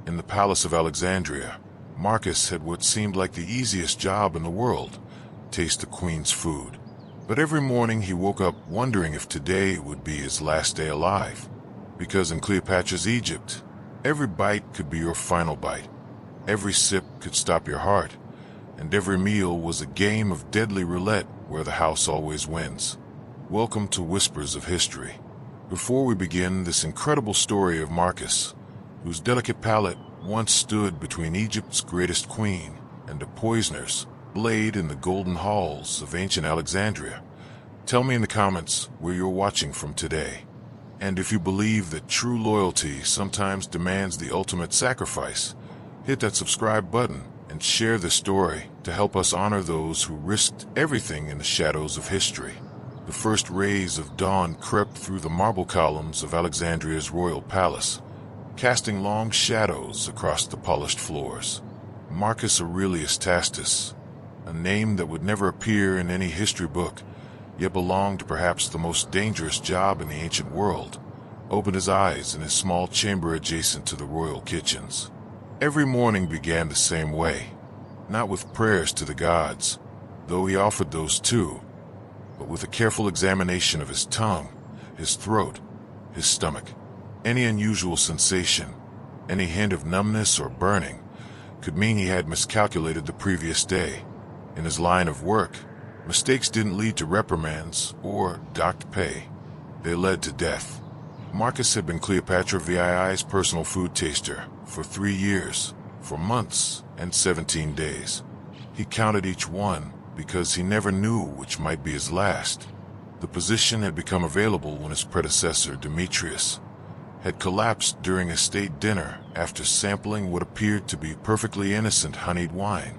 In the palace of Alexandria, Marcus had what seemed like the easiest job in the world: taste the queen's food. But every morning he woke up wondering if today would be his last day alive. Because in Cleopatra's Egypt, every bite could be your final bite. Every sip could stop your heart, and every meal was a game of deadly roulette where the house always wins. Welcome to Whispers of History. Before we begin this incredible story of Marcus, whose delicate palate once stood between Egypt's greatest queen and a poisoner's blade in the golden halls of ancient Alexandria, tell me in the comments where you're watching from today. And if you believe that true loyalty sometimes demands the ultimate sacrifice, hit that subscribe button and share this story to help us honor those who risked everything in the shadows of history. The first rays of dawn crept through the marble columns of Alexandria's royal palace, casting long shadows across the polished floors. Marcus Aurelius Tacitus, a name that would never appear in any history book, yet belonged to perhaps the most dangerous job in the ancient world, opened his eyes in his small chamber adjacent to the royal kitchens. Every morning began the same way, not with prayers to the gods, though he offered those too, but with a careful examination of his tongue, his throat, his stomach. Any unusual sensation, any hint of numbness or burning, could mean he had miscalculated the previous day. In his line of work, mistakes didn't lead to reprimands or docked pay. They led to death. Marcus had been Cleopatra VII's personal food taster for 3 years, for months and 17 days. He counted each one because he never knew which might be his last. The position had become available when his predecessor, Demetrius, had collapsed during a state dinner after sampling what appeared to be perfectly innocent honeyed wine.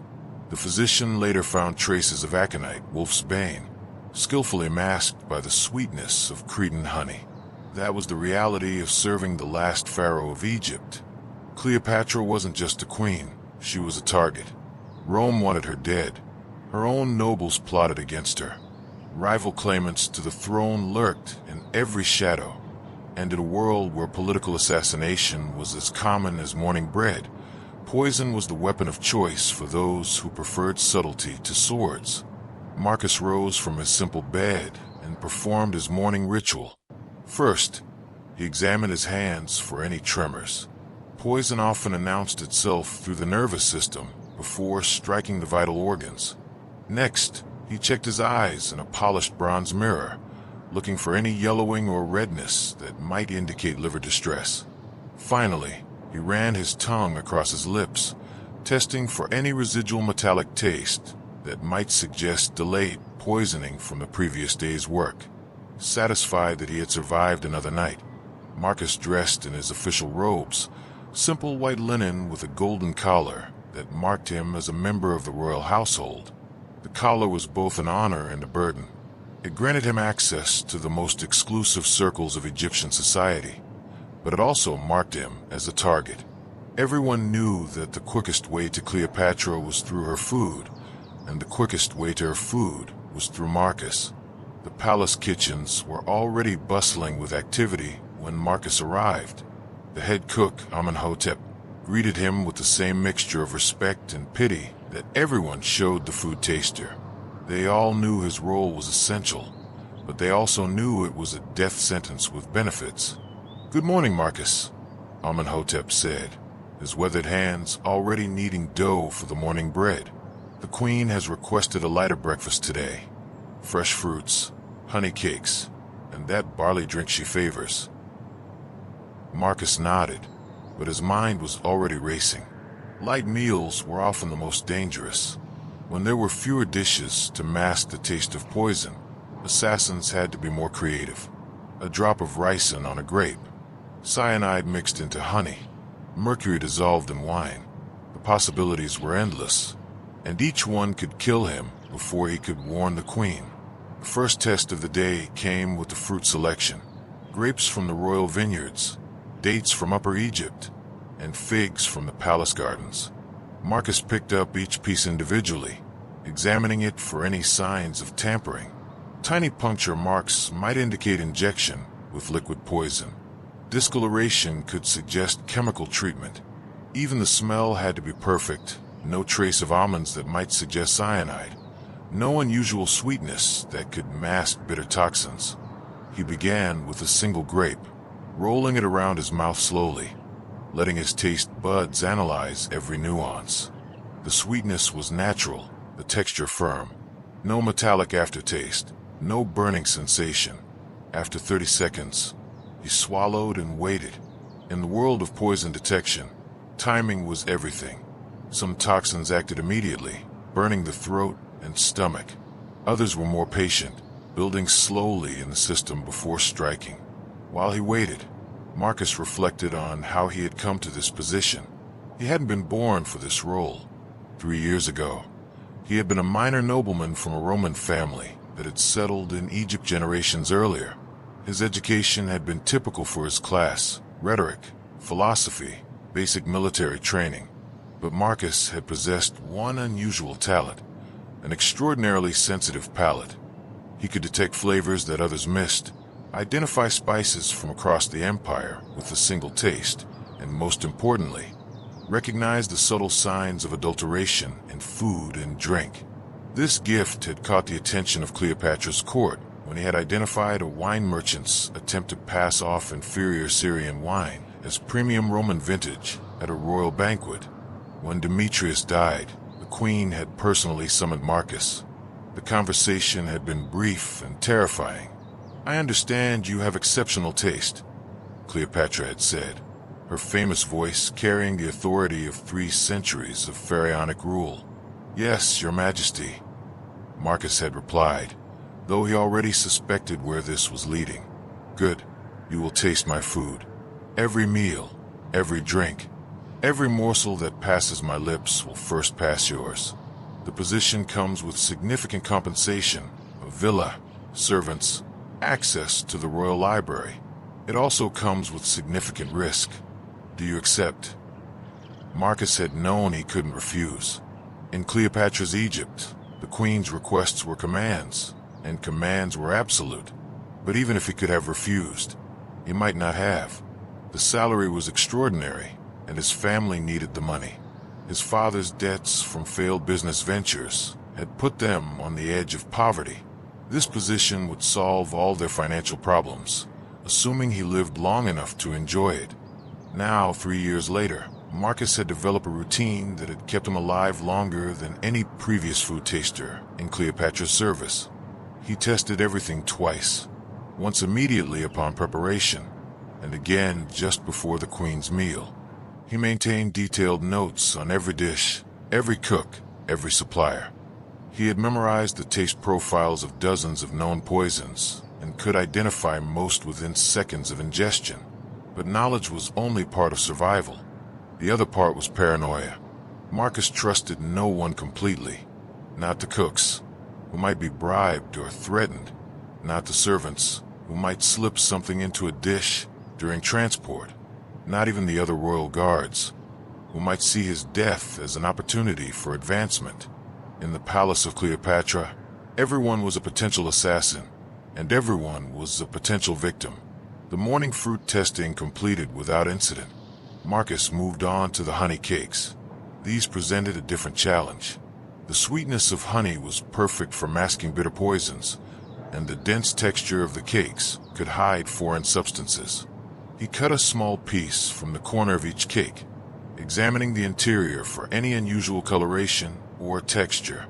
The physician later found traces of aconite, wolf's bane, skillfully masked by the sweetness of Cretan honey. That was the reality of serving the last pharaoh of Egypt. Cleopatra wasn't just a queen, she was a target. Rome wanted her dead. Her own nobles plotted against her. Rival claimants to the throne lurked in every shadow. And in a world where political assassination was as common as morning bread, poison was the weapon of choice for those who preferred subtlety to swords. Marcus rose from his simple bed and performed his morning ritual. First, he examined his hands for any tremors. Poison often announced itself through the nervous system before striking the vital organs. Next, he checked his eyes in a polished bronze mirror, looking for any yellowing or redness that might indicate liver distress. Finally, he ran his tongue across his lips, testing for any residual metallic taste that might suggest delayed poisoning from the previous day's work. Satisfied that he had survived another night, Marcus dressed in his official robes, simple white linen with a golden collar that marked him as a member of the royal household. The collar was both an honor and a burden. It granted him access to the most exclusive circles of Egyptian society, but it also marked him as a target. Everyone knew that the quickest way to Cleopatra was through her food, and the quickest way to her food was through Marcus. The palace kitchens were already bustling with activity when Marcus arrived. The head cook, Amenhotep, greeted him with the same mixture of respect and pity that everyone showed the food taster. They all knew his role was essential, but they also knew it was a death sentence with benefits. "Good morning, Marcus," Amenhotep said, his weathered hands already kneading dough for the morning bread. "The queen has requested a lighter breakfast today. Fresh fruits, honey cakes, and that barley drink she favors." Marcus nodded, but his mind was already racing. Light meals were often the most dangerous. When there were fewer dishes to mask the taste of poison, assassins had to be more creative. A drop of ricin on a grape, cyanide mixed into honey, mercury dissolved in wine. The possibilities were endless, and each one could kill him before he could warn the queen. The first test of the day came with the fruit selection. Grapes from the royal vineyards, dates from Upper Egypt, and figs from the palace gardens. Marcus picked up each piece individually, examining it for any signs of tampering. Tiny puncture marks might indicate injection with liquid poison. Discoloration could suggest chemical treatment. Even the smell had to be perfect, no trace of almonds that might suggest cyanide, no unusual sweetness that could mask bitter toxins. He began with a single grape, rolling it around his mouth slowly, letting his taste buds analyze every nuance. The sweetness was natural, the texture firm. No metallic aftertaste, no burning sensation. After 30 seconds, he swallowed and waited. In the world of poison detection, timing was everything. Some toxins acted immediately, burning the throat and stomach. Others were more patient, building slowly in the system before striking. While he waited, Marcus reflected on how he had come to this position. He hadn't been born for this role. 3 years ago, he had been a minor nobleman from a Roman family that had settled in Egypt generations earlier. His education had been typical for his class: rhetoric, philosophy, basic military training. But Marcus had possessed one unusual talent, an extraordinarily sensitive palate. He could detect flavors that others missed, identify spices from across the empire with a single taste, and most importantly, recognize the subtle signs of adulteration in food and drink. This gift had caught the attention of Cleopatra's court when he had identified a wine merchant's attempt to pass off inferior Syrian wine as premium Roman vintage at a royal banquet. When Demetrius died, the queen had personally summoned Marcus. The conversation had been brief and terrifying. "I understand you have exceptional taste," Cleopatra had said, her famous voice carrying the authority of 3 centuries of pharaonic rule. "Yes, your majesty," Marcus had replied, though he already suspected where this was leading. "Good, you will taste my food. Every meal, every drink, every morsel that passes my lips will first pass yours. The position comes with significant compensation, a villa, servants, access to the royal library. It also comes with significant risk. Do you accept?" Marcus had known he couldn't refuse. In Cleopatra's Egypt, the queen's requests were commands, and commands were absolute. But even if he could have refused, he might not have. The salary was extraordinary, and his family needed the money. His father's debts from failed business ventures had put them on the edge of poverty. This position would solve all their financial problems, assuming he lived long enough to enjoy it. Now, 3 years later, Marcus had developed a routine that had kept him alive longer than any previous food taster in Cleopatra's service. He tested everything twice, once immediately upon preparation, and again just before the queen's meal. He maintained detailed notes on every dish, every cook, every supplier. He had memorized the taste profiles of dozens of known poisons and could identify most within seconds of ingestion. But knowledge was only part of survival. The other part was paranoia. Marcus trusted no one completely. Not the cooks, who might be bribed or threatened. Not the servants, who might slip something into a dish during transport. Not even the other royal guards, who might see his death as an opportunity for advancement. In the palace of Cleopatra, everyone was a potential assassin, and everyone was a potential victim. The morning fruit testing completed without incident, Marcus moved on to the honey cakes. These presented a different challenge. The sweetness of honey was perfect for masking bitter poisons, and the dense texture of the cakes could hide foreign substances. He cut a small piece from the corner of each cake, examining the interior for any unusual coloration or texture.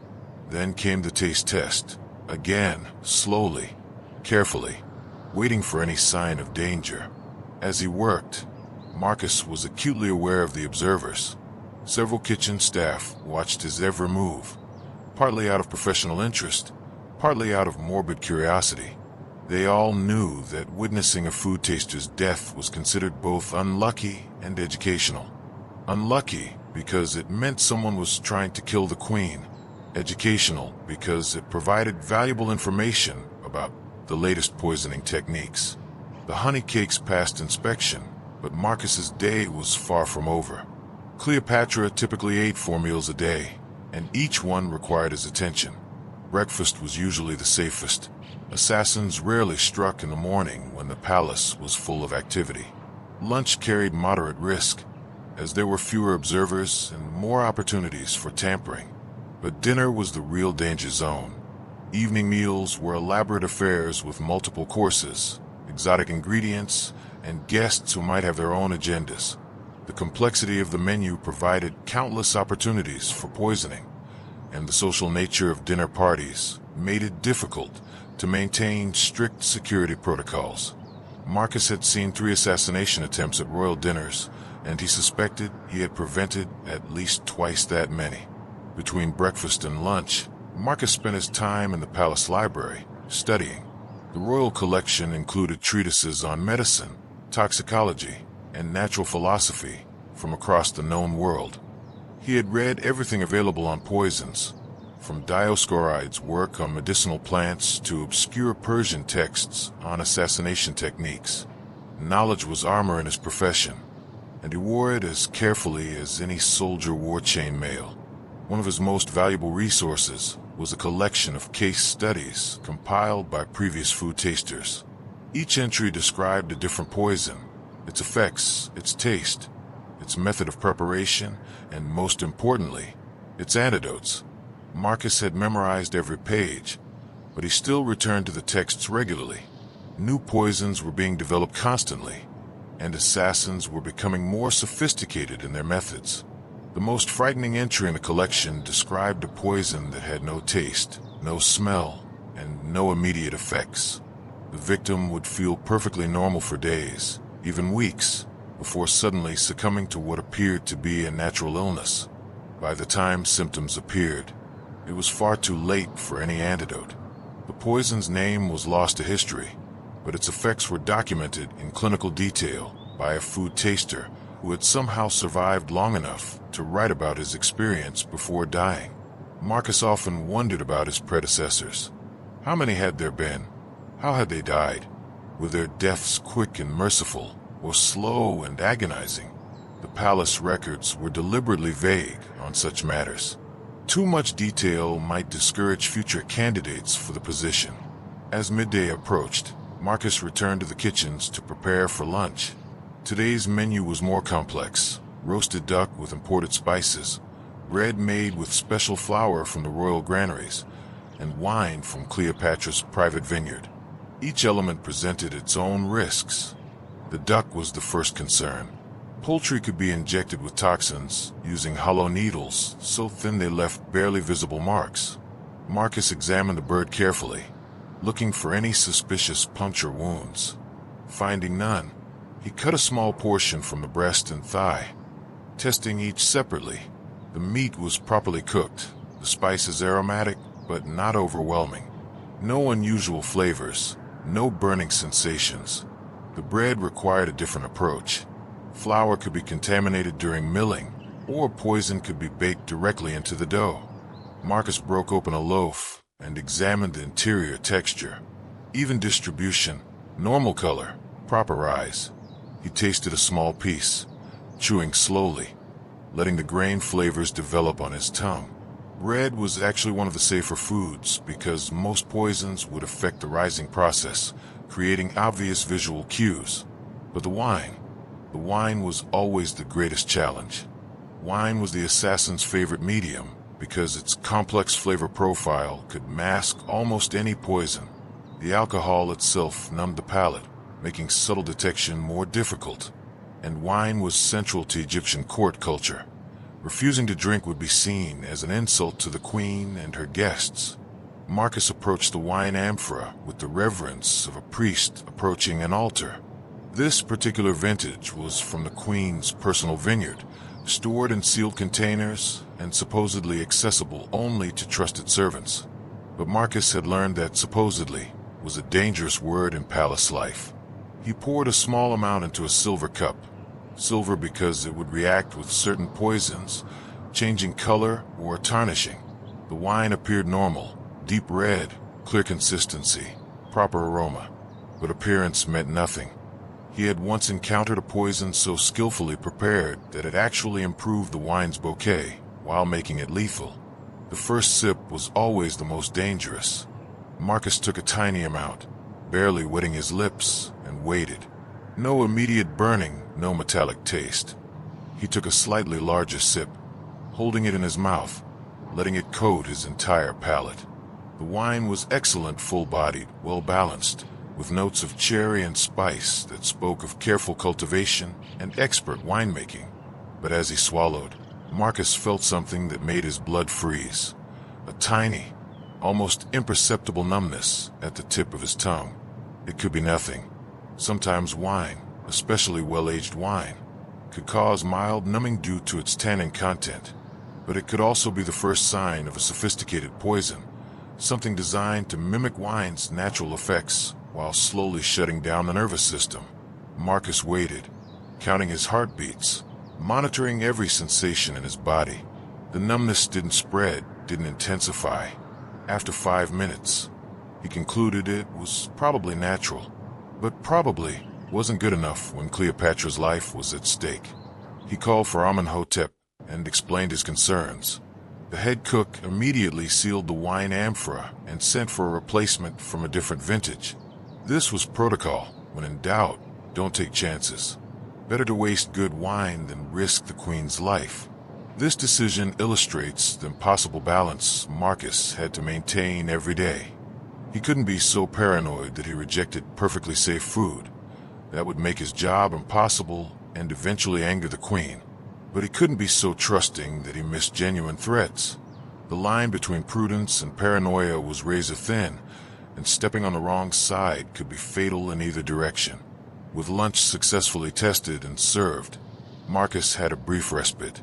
Then came the taste test, again, slowly, carefully, waiting for any sign of danger. As he worked, Marcus was acutely aware of the observers. Several kitchen staff watched his every move, partly out of professional interest, partly out of morbid curiosity. They all knew that witnessing a food taster's death was considered both unlucky and educational. Unlucky because it meant someone was trying to kill the queen. Educational because it provided valuable information about the latest poisoning techniques. The honey cakes passed inspection, but Marcus's day was far from over. Cleopatra typically ate 4 meals a day, and each one required his attention. Breakfast was usually the safest. Assassins rarely struck in the morning when the palace was full of activity. Lunch carried moderate risk. as there were fewer observers and more opportunities for tampering. But dinner was the real danger zone. Evening meals were elaborate affairs with multiple courses, exotic ingredients, and guests who might have their own agendas. The complexity of the menu provided countless opportunities for poisoning, and the social nature of dinner parties made it difficult to maintain strict security protocols. Marcus had seen 3 assassination attempts at royal dinners, and he suspected he had prevented at least twice that many. Between breakfast and lunch, Marcus spent his time in the palace library, studying. The royal collection included treatises on medicine, toxicology, and natural philosophy from across the known world. He had read everything available on poisons, from Dioscorides' work on medicinal plants to obscure Persian texts on assassination techniques. Knowledge was armor in his profession, and he wore it as carefully as any soldier wore chainmail. One of his most valuable resources was a collection of case studies compiled by previous food tasters. Each entry described a different poison, its effects, its taste, its method of preparation, and most importantly, its antidotes. Marcus had memorized every page, but he still returned to the texts regularly. New poisons were being developed constantly, and assassins were becoming more sophisticated in their methods. The most frightening entry in the collection described a poison that had no taste, no smell, and no immediate effects. The victim would feel perfectly normal for days, even weeks, before suddenly succumbing to what appeared to be a natural illness. By the time symptoms appeared, it was far too late for any antidote. The poison's name was lost to history, but its effects were documented in clinical detail by a food taster who had somehow survived long enough to write about his experience before dying. Marcus often wondered about his predecessors. How many had there been? How had they died? Were their deaths quick and merciful, or slow and agonizing? The palace records were deliberately vague on such matters. Too much detail might discourage future candidates for the position. As midday approached, Marcus returned to the kitchens to prepare for lunch. Today's menu was more complex: roasted duck with imported spices, bread made with special flour from the royal granaries, and wine from Cleopatra's private vineyard. Each element presented its own risks. The duck was the first concern. Poultry could be injected with toxins using hollow needles so thin they left barely visible marks. Marcus examined the bird carefully, looking for any suspicious puncture wounds. Finding none, he cut a small portion from the breast and thigh. Testing each separately, the meat was properly cooked, the spices aromatic but not overwhelming. No unusual flavors, no burning sensations. The bread required a different approach. Flour could be contaminated during milling, or poison could be baked directly into the dough. Marcus broke open a loaf and examined the interior texture. Even distribution, normal color, proper rise. He tasted a small piece, chewing slowly, letting the grain flavors develop on his tongue. Bread was actually one of the safer foods because most poisons would affect the rising process, creating obvious visual cues. But the wine was always the greatest challenge. Wine was the assassin's favorite medium because its complex flavor profile could mask almost any poison. The alcohol itself numbed the palate, making subtle detection more difficult. And wine was central to Egyptian court culture. Refusing to drink would be seen as an insult to the queen and her guests. Marcus approached the wine amphora with the reverence of a priest approaching an altar. This particular vintage was from the queen's personal vineyard, stored in sealed containers and supposedly accessible only to trusted servants. But Marcus had learned that supposedly was a dangerous word in palace life. He poured a small amount into a silver cup. Silver because it would react with certain poisons, changing color or tarnishing. The wine appeared normal, deep red, clear consistency, proper aroma, but appearance meant nothing. He had once encountered a poison so skillfully prepared that it actually improved the wine's bouquet while making it lethal. The first sip was always the most dangerous. Marcus took a tiny amount, barely wetting his lips, and waited. No immediate burning, no metallic taste. He took a slightly larger sip, holding it in his mouth, letting it coat his entire palate. The wine was excellent, full-bodied, well-balanced, with notes of cherry and spice that spoke of careful cultivation and expert winemaking. But as he swallowed, Marcus felt something that made his blood freeze. A tiny, almost imperceptible numbness at the tip of his tongue. It could be nothing. Sometimes wine, especially well-aged wine, could cause mild numbing due to its tannin content. But it could also be the first sign of a sophisticated poison, something designed to mimic wine's natural effects while slowly shutting down the nervous system. Marcus waited, counting his heartbeats, monitoring every sensation in his body. The numbness didn't spread, didn't intensify. After 5 minutes, he concluded it was probably natural, but probably wasn't good enough when Cleopatra's life was at stake. He called for Amenhotep and explained his concerns. The head cook immediately sealed the wine amphora and sent for a replacement from a different vintage. This was protocol. When in doubt, don't take chances. Better to waste good wine than risk the queen's life. This decision illustrates the impossible balance Marcus had to maintain every day. He couldn't be so paranoid that he rejected perfectly safe food. That would make his job impossible and eventually anger the queen. But he couldn't be so trusting that he missed genuine threats. The line between prudence and paranoia was razor thin, and stepping on the wrong side could be fatal in either direction. With lunch successfully tested and served, Marcus had a brief respite.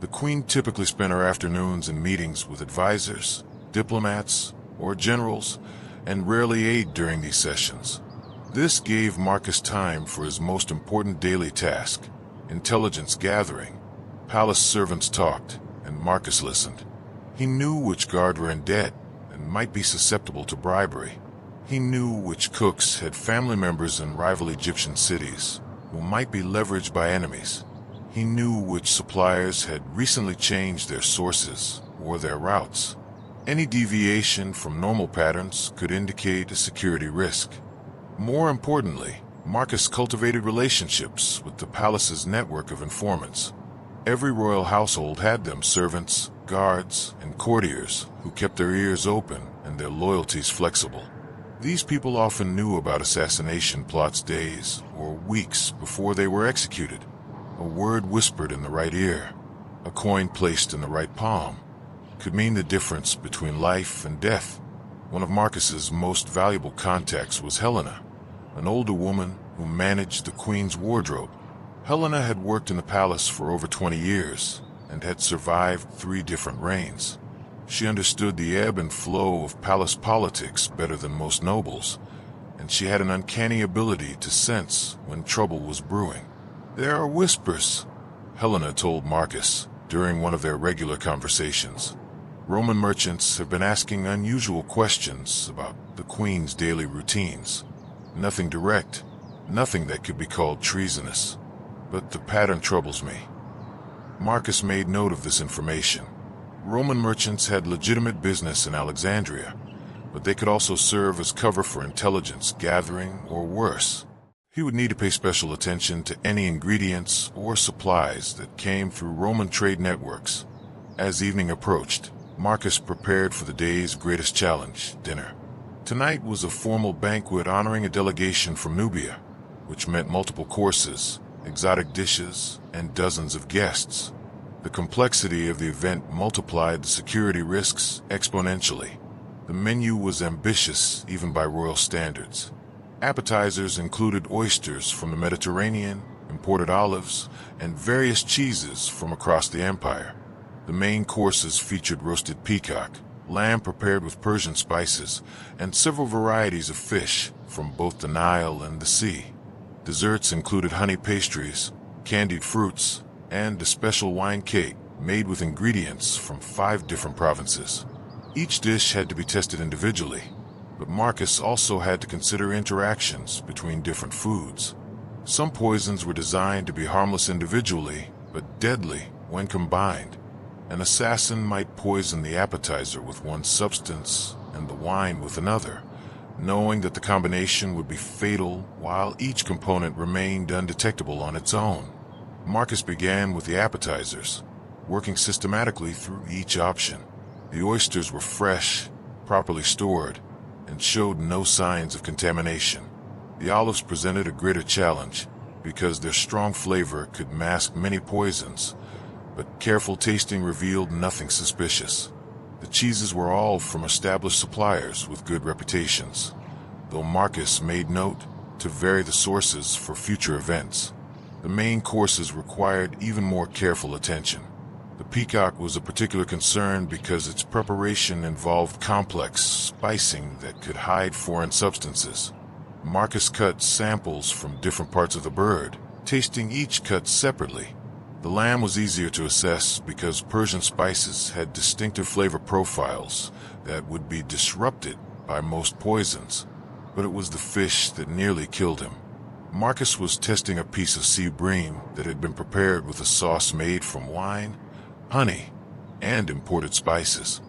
The queen typically spent her afternoons in meetings with advisors, diplomats, or generals, and rarely ate during these sessions. This gave Marcus time for his most important daily task, intelligence gathering. Palace servants talked, and Marcus listened. He knew which guard were in debt and might be susceptible to bribery. He knew which cooks had family members in rival Egyptian cities who might be leveraged by enemies. He knew which suppliers had recently changed their sources or their routes. Any deviation from normal patterns could indicate a security risk. More importantly, Marcus cultivated relationships with the palace's network of informants. Every royal household had them, servants, guards, and courtiers who kept their ears open and their loyalties flexible. These people often knew about assassination plots days or weeks before they were executed. A word whispered in the right ear, a coin placed in the right palm, could mean the difference between life and death. One of Marcus's most valuable contacts was Helena, an older woman who managed the queen's wardrobe. Helena had worked in the palace for over 20 years and had survived 3 different reigns. She understood the ebb and flow of palace politics better than most nobles, and she had an uncanny ability to sense when trouble was brewing. "There are whispers," Helena told Marcus during one of their regular conversations. "Roman merchants have been asking unusual questions about the queen's daily routines. Nothing direct, nothing that could be called treasonous. But the pattern troubles me." Marcus made note of this information. Roman merchants had legitimate business in Alexandria, but they could also serve as cover for intelligence gathering or worse. He would need to pay special attention to any ingredients or supplies that came through Roman trade networks. As evening approached, Marcus prepared for the day's greatest challenge, dinner. Tonight was a formal banquet honoring a delegation from Nubia, which meant multiple courses, exotic dishes, and dozens of guests. The complexity of the event multiplied the security risks exponentially. The menu was ambitious even by royal standards. Appetizers included oysters from the Mediterranean, imported olives, and various cheeses from across the empire. The main courses featured roasted peacock, lamb prepared with Persian spices, and several varieties of fish from both the Nile and the sea. Desserts included honey pastries, candied fruits, and a special wine cake made with ingredients from 5 different provinces. Each dish had to be tested individually, but Marcus also had to consider interactions between different foods. Some poisons were designed to be harmless individually, but deadly when combined. An assassin might poison the appetizer with one substance and the wine with another, knowing that the combination would be fatal while each component remained undetectable on its own. Marcus began with the appetizers, working systematically through each option. The oysters were fresh, properly stored, and showed no signs of contamination. The olives presented a greater challenge because their strong flavor could mask many poisons, but careful tasting revealed nothing suspicious. The cheeses were all from established suppliers with good reputations, though Marcus made note to vary the sources for future events. The main courses required even more careful attention. The peacock was a particular concern because its preparation involved complex spicing that could hide foreign substances. Marcus cut samples from different parts of the bird, tasting each cut separately. The lamb was easier to assess because Persian spices had distinctive flavor profiles that would be disrupted by most poisons, but it was the fish that nearly killed him. Marcus was testing a piece of sea bream that had been prepared with a sauce made from wine, honey, and imported spices.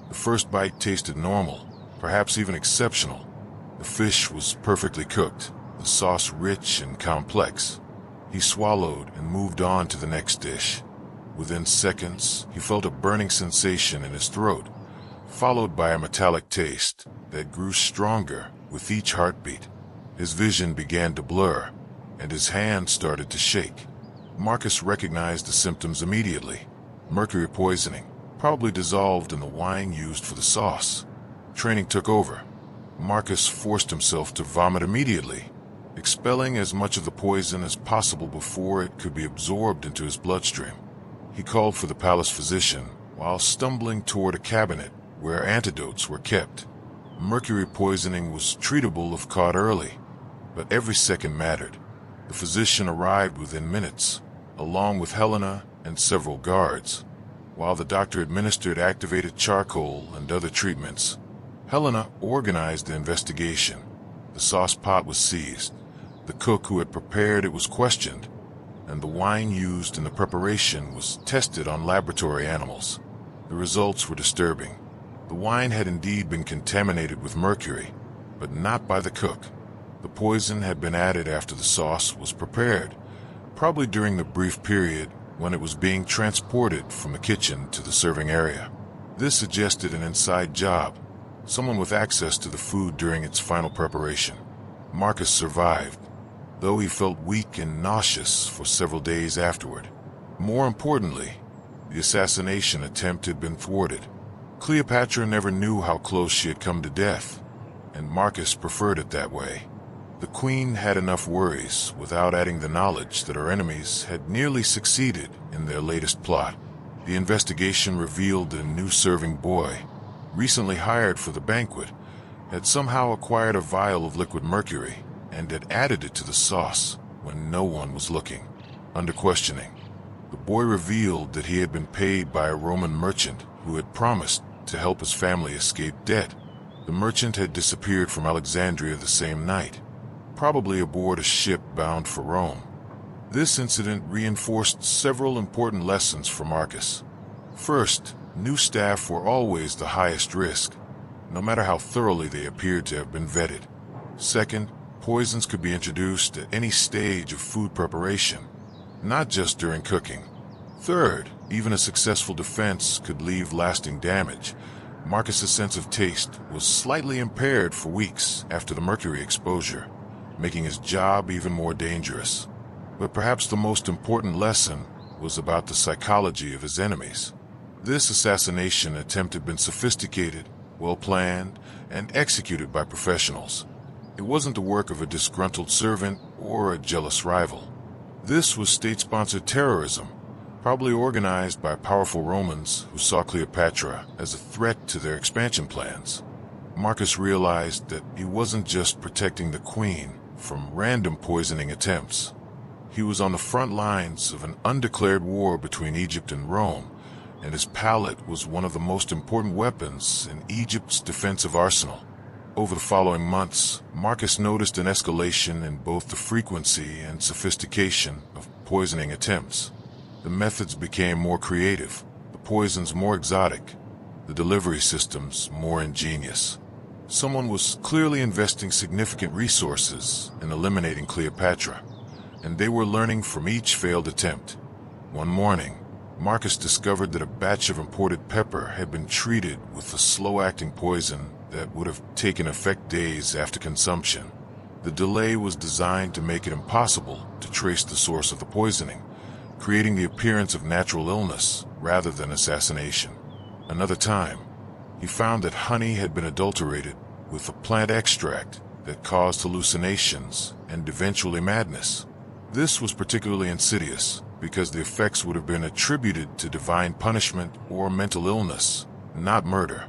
The first bite tasted normal, perhaps even exceptional. The fish was perfectly cooked, the sauce rich and complex. He swallowed and moved on to the next dish. Within seconds, he felt a burning sensation in his throat, followed by a metallic taste that grew stronger with each heartbeat. His vision began to blur, and his hands started to shake. Marcus recognized the symptoms immediately. Mercury poisoning, probably dissolved in the wine used for the sauce. Training took over. Marcus forced himself to vomit immediately, expelling as much of the poison as possible before it could be absorbed into his bloodstream. He called for the palace physician while stumbling toward a cabinet where antidotes were kept. Mercury poisoning was treatable if caught early, but every second mattered. The physician arrived within minutes, along with Helena and several guards. While the doctor administered activated charcoal and other treatments, Helena organized the investigation. The sauce pot was seized. The cook who had prepared it was questioned, and the wine used in the preparation was tested on laboratory animals. The results were disturbing. The wine had indeed been contaminated with mercury, but not by the cook. The poison had been added after the sauce was prepared, probably during the brief period when it was being transported from the kitchen to the serving area. This suggested an inside job, someone with access to the food during its final preparation. Marcus survived, though he felt weak and nauseous for several days afterward. More importantly, the assassination attempt had been thwarted. Cleopatra never knew how close she had come to death, and Marcus preferred it that way. The queen had enough worries without adding the knowledge that her enemies had nearly succeeded in their latest plot. The investigation revealed a new serving boy, recently hired for the banquet, had somehow acquired a vial of liquid mercury and had added it to the sauce when no one was looking. Under questioning, the boy revealed that he had been paid by a Roman merchant who had promised to help his family escape debt. The merchant had disappeared from Alexandria the same night, probably aboard a ship bound for Rome. This incident reinforced several important lessons for Marcus. First, new staff were always the highest risk, no matter how thoroughly they appeared to have been vetted. Second, poisons could be introduced at any stage of food preparation, not just during cooking. Third, even a successful defense could leave lasting damage. Marcus's sense of taste was slightly impaired for weeks after the mercury exposure, making his job even more dangerous. But perhaps the most important lesson was about the psychology of his enemies. This assassination attempt had been sophisticated, well-planned, and executed by professionals. It wasn't the work of a disgruntled servant or a jealous rival. This was state-sponsored terrorism, probably organized by powerful Romans who saw Cleopatra as a threat to their expansion plans. Marcus realized that he wasn't just protecting the queen from random poisoning attempts. He was on the front lines of an undeclared war between Egypt and Rome, and his palate was one of the most important weapons in Egypt's defensive arsenal. Over the following months, Marcus noticed an escalation in both the frequency and sophistication of poisoning attempts. The methods became more creative, the poisons more exotic, the delivery systems more ingenious. Someone was clearly investing significant resources in eliminating Cleopatra, and they were learning from each failed attempt. One morning, Marcus discovered that a batch of imported pepper had been treated with a slow-acting poison that would have taken effect days after consumption. The delay was designed to make it impossible to trace the source of the poisoning, creating the appearance of natural illness rather than assassination. Another time, he found that honey had been adulterated with a plant extract that caused hallucinations and eventually madness. This was particularly insidious because the effects would have been attributed to divine punishment or mental illness, not murder.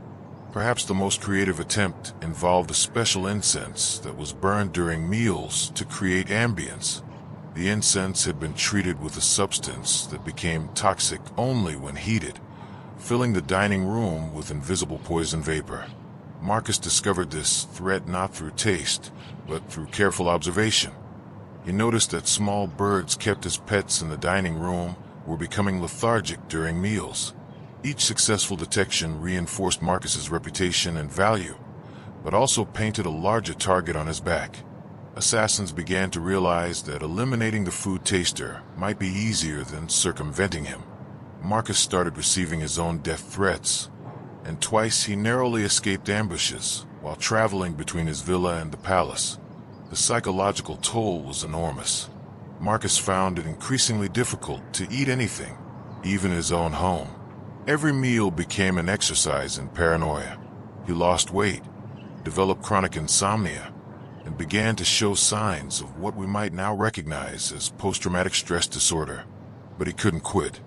Perhaps the most creative attempt involved a special incense that was burned during meals to create ambience. The incense had been treated with a substance that became toxic only when heated, filling the dining room with invisible poison vapor. Marcus discovered this threat not through taste, but through careful observation. He noticed that small birds kept as pets in the dining room were becoming lethargic during meals. Each successful detection reinforced Marcus's reputation and value, but also painted a larger target on his back. Assassins began to realize that eliminating the food taster might be easier than circumventing him. Marcus started receiving his own death threats, and twice he narrowly escaped ambushes while traveling between his villa and the palace. The psychological toll was enormous. Marcus found it increasingly difficult to eat anything, even his own home. Every meal became an exercise in paranoia. He lost weight, developed chronic insomnia, and began to show signs of what we might now recognize as post-traumatic stress disorder. But he couldn't quit.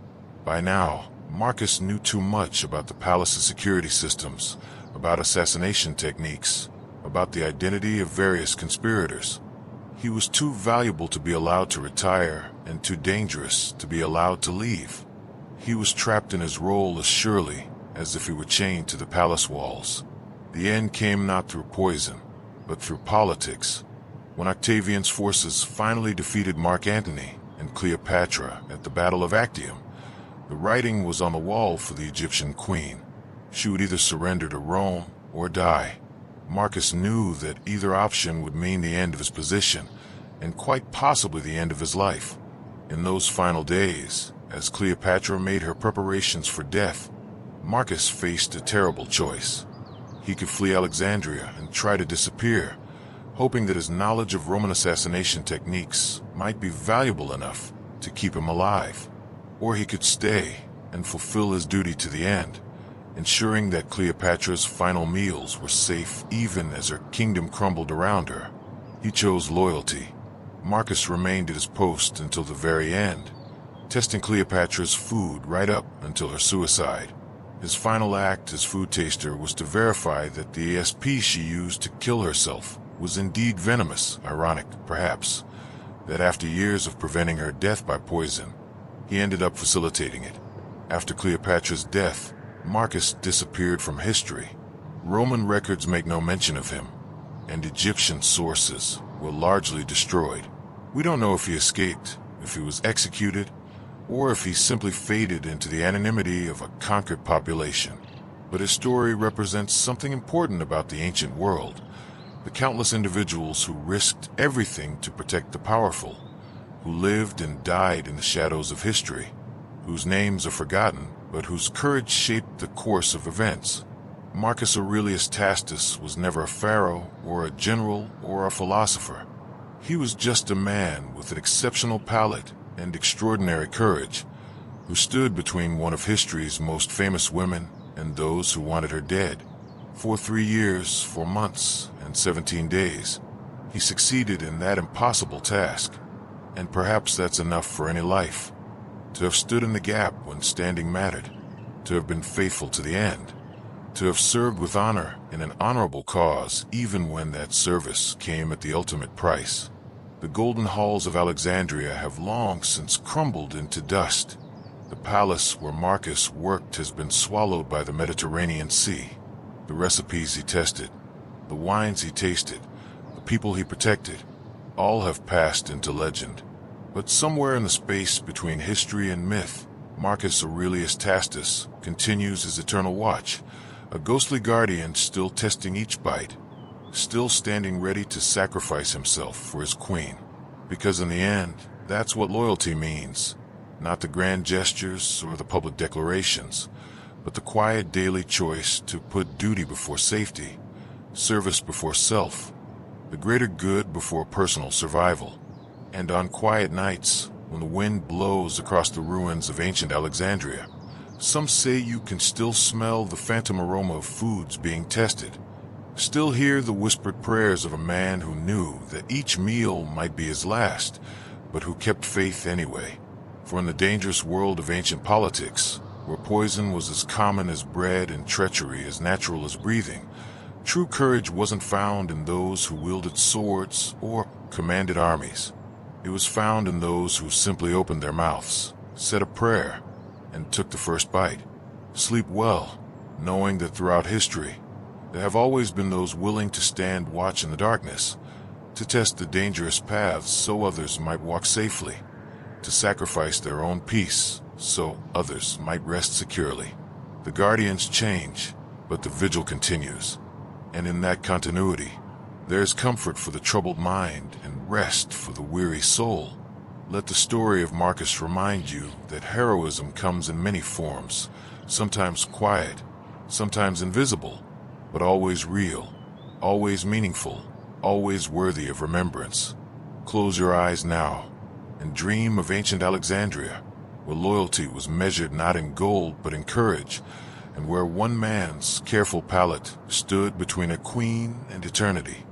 By now, Marcus knew too much about the palace's security systems, about assassination techniques, about the identity of various conspirators. He was too valuable to be allowed to retire and too dangerous to be allowed to leave. He was trapped in his role as surely as if he were chained to the palace walls. The end came not through poison, but through politics. When Octavian's forces finally defeated Mark Antony and Cleopatra at the Battle of Actium, the writing was on the wall for the Egyptian queen. She would either surrender to Rome or die. Marcus knew that either option would mean the end of his position, and quite possibly the end of his life. In those final days, as Cleopatra made her preparations for death, Marcus faced a terrible choice. He could flee Alexandria and try to disappear, hoping that his knowledge of Roman assassination techniques might be valuable enough to keep him alive. Or he could stay and fulfill his duty to the end, ensuring that Cleopatra's final meals were safe even as her kingdom crumbled around her. He chose loyalty. Marcus remained at his post until the very end, testing Cleopatra's food right up until her suicide. His final act as food taster was to verify that the ESP she used to kill herself was indeed venomous, ironic, perhaps, that after years of preventing her death by poison, he ended up facilitating it. After Cleopatra's death, Marcus disappeared from history. Roman records make no mention of him, and Egyptian sources were largely destroyed. We don't know if he escaped, if he was executed, or if he simply faded into the anonymity of a conquered population. But his story represents something important about the ancient world, the countless individuals who risked everything to protect the powerful, who lived and died in the shadows of history, whose names are forgotten, but whose courage shaped the course of events. Marcus Aurelius Tacitus was never a pharaoh or a general or a philosopher. He was just a man with an exceptional palate and extraordinary courage, who stood between one of history's most famous women and those who wanted her dead. For 3 years, 4 months, and 17 days, he succeeded in that impossible task. And perhaps that's enough for any life. To have stood in the gap when standing mattered, to have been faithful to the end, to have served with honor in an honorable cause even when that service came at the ultimate price. The golden halls of Alexandria have long since crumbled into dust. The palace where Marcus worked has been swallowed by the Mediterranean Sea. The recipes he tested, the wines he tasted, the people he protected, all have passed into legend. But somewhere in the space between history and myth, Marcus Aurelius Tacitus continues his eternal watch, a ghostly guardian still testing each bite, still standing ready to sacrifice himself for his queen. Because in the end, That's what loyalty means. Not the grand gestures or the public declarations, but the quiet daily choice to put duty before safety, service before self, the greater good before personal survival. And on quiet nights, when the wind blows across the ruins of ancient Alexandria, some say you can still smell the phantom aroma of foods being tested, still hear the whispered prayers of a man who knew that each meal might be his last, but who kept faith anyway. For in the dangerous world of ancient politics, where poison was as common as bread and treachery as natural as breathing, true courage wasn't found in those who wielded swords or commanded armies. It was found in those who simply opened their mouths, said a prayer, and took the first bite. Sleep well, knowing that throughout history, there have always been those willing to stand watch in the darkness, to test the dangerous paths so others might walk safely, to sacrifice their own peace so others might rest securely. The guardians change, but the vigil continues. And in that continuity, there is comfort for the troubled mind and rest for the weary soul. Let the story of Marcus remind you that heroism comes in many forms, sometimes quiet, sometimes invisible, but always real, always meaningful, always worthy of remembrance. Close your eyes now and dream of ancient Alexandria, where loyalty was measured not in gold but in courage, and where one man's careful palate stood between a queen and eternity.